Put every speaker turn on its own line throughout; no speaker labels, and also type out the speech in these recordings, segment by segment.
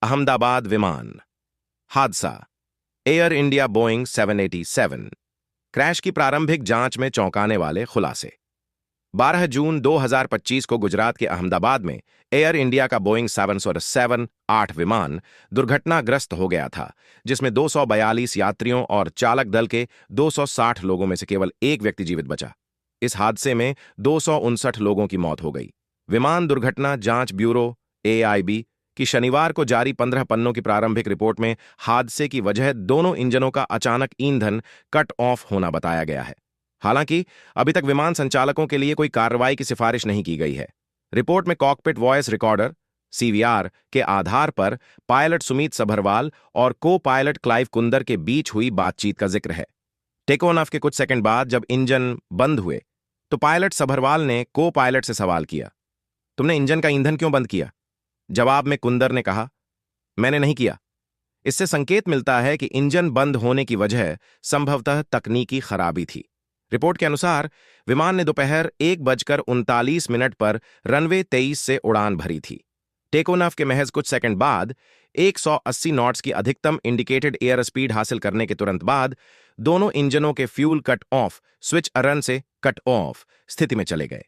अहमदाबाद विमान हादसा। Air India Boeing 787 crash की प्रारंभिक जांच में चौंकाने वाले खुलासे। 12 जून 2025 को गुजरात के अहमदाबाद में एयर इंडिया का बोइंग 707-8 विमान दुर्घटनाग्रस्त हो गया था, जिसमें 242 यात्रियों और चालक दल के 260 लोगों में से केवल एक व्यक्ति जीवित बचा। इस हादसे में 259 लोगों की मौत हो गई। विमान दुर्घटना जांच ब्यूरो AIB की शनिवार को जारी 15 पन्नों की प्रारंभिक रिपोर्ट में हादसे की वजह दोनों इंजनों का अचानक ईंधन कट ऑफ होना बताया गया है। हालांकि अभी तक विमान संचालकों के लिए कोई कार्रवाई की सिफारिश नहीं की गई है। रिपोर्ट में कॉकपिट वॉइस रिकॉर्डर CVR के आधार पर पायलट सुमीत सभरवाल और को पायलट क्लाइव कुंदर के बीच हुई बातचीत का जिक्र है। टेक ऑफ के कुछ सेकंड बाद जब इंजन बंद हुए तो पायलट सभरवाल ने को पायलट से सवाल किया, तुमने इंजन का ईंधन क्यों बंद किया? जवाब में कुंदर ने कहा, मैंने नहीं किया। इससे संकेत मिलता है कि इंजन बंद होने की वजह संभवतः तकनीकी खराबी थी। रिपोर्ट के अनुसार विमान ने दोपहर 1:39 पर रनवे 23 से उड़ान भरी थी। टेक ऑफ के महज कुछ सेकंड बाद 180 नॉट्स की अधिकतम इंडिकेटेड एयर स्पीड हासिल करने के तुरंत बाद दोनों इंजनों के fuel cut off switch run से कट ऑफ स्थिति में चले गए।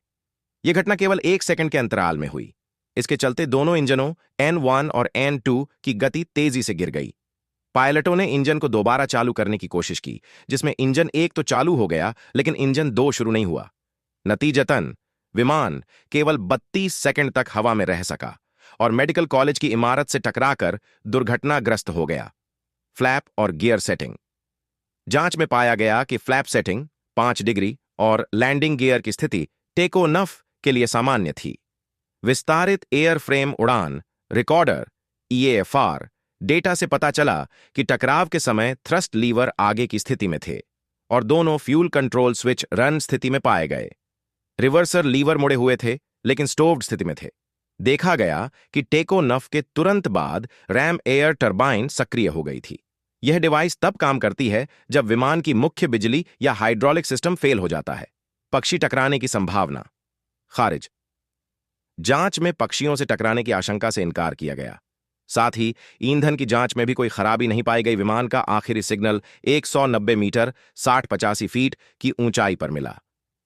यह घटना केवल 1 सेकंड के अंतराल में हुई। इसके चलते दोनों इंजनों N1 और N2 की गति तेजी से गिर गई। पायलटों ने इंजन को दोबारा चालू करने की कोशिश की, जिसमें इंजन 1 तो चालू हो गया, लेकिन इंजन 2 शुरू नहीं हुआ। नतीजतन विमान केवल 32 सेकंड तक हवा में रह सका और मेडिकल कॉलेज की इमारत से टकराकर दुर्घटनाग्रस्त हो गया। फ्लैप और गियर सेटिंग। जांच में पाया गया कि फ्लैप सेटिंग 5 डिग्री और लैंडिंग गियर की स्थिति टेक ऑफ के लिए सामान्य थी। विस्तारित एयर फ्रेम उड़ान रिकॉर्डर EAFR डेटा से पता चला कि टकराव के समय थ्रस्ट लीवर आगे की स्थिति में थे और दोनों फ्यूल कंट्रोल स्विच रन स्थिति में पाए गए। रिवर्सर लीवर मुड़े हुए थे लेकिन स्टोव्ड स्थिति में थे। देखा गया कि टेक ऑफ के तुरंत बाद रैम एयर टरबाइन सक्रिय हो गई थी। यह डिवाइस तब काम करती है जब विमान की मुख्य बिजली या हाइड्रोलिक सिस्टम फेल हो जाता है। पक्षी टकराने की संभावना खारिज। जांच में पक्षियों से टकराने की आशंका से इनकार किया गया। साथ ही ईंधन की जांच में भी कोई खराबी नहीं पाई गई। विमान का आखिरी सिग्नल 190 मीटर 60-85 फीट की ऊंचाई पर मिला।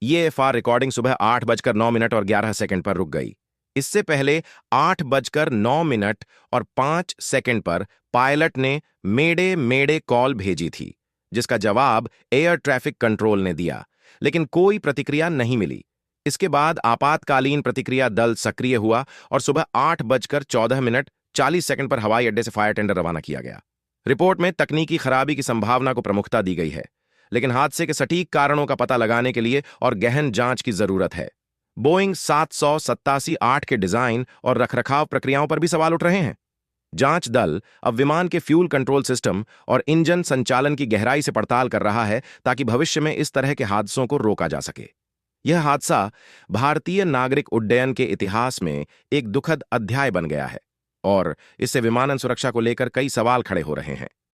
EAFR रिकॉर्डिंग सुबह 8:09 पर रुक गई। इससे पहले 8:09 पर पायलट ने मेडे मेडे कॉल भेजी थी, जिसका जवाब एयर ट्रैफिक कंट्रोल ने दिया, लेकिन कोई प्रतिक्रिया नहीं मिली। इसके बाद आपातकालीन प्रतिक्रिया दल सक्रिय हुआ और सुबह 8:14 पर हवाई अड्डे से फायर टेंडर रवाना किया गया। रिपोर्ट में तकनीकी खराबी की संभावना को प्रमुखता दी गई है, लेकिन हादसे के सटीक कारणों का पता लगाने के लिए और गहन जांच की जरूरत है। बोइंग 787-8 के डिजाइन और रखरखाव प्रक्रियाओं पर भी सवाल उठ रहे हैं। जांच दल अब विमान के फ्यूल कंट्रोल सिस्टम और इंजन संचालन की गहराई से पड़ताल कर रहा है ताकि भविष्य में इस तरह के हादसों को रोका जा सके। यह हादसा भारतीय नागरिक उड्डयन के इतिहास में एक दुखद अध्याय बन गया है और इससे विमानन सुरक्षा को लेकर कई सवाल खड़े हो रहे हैं।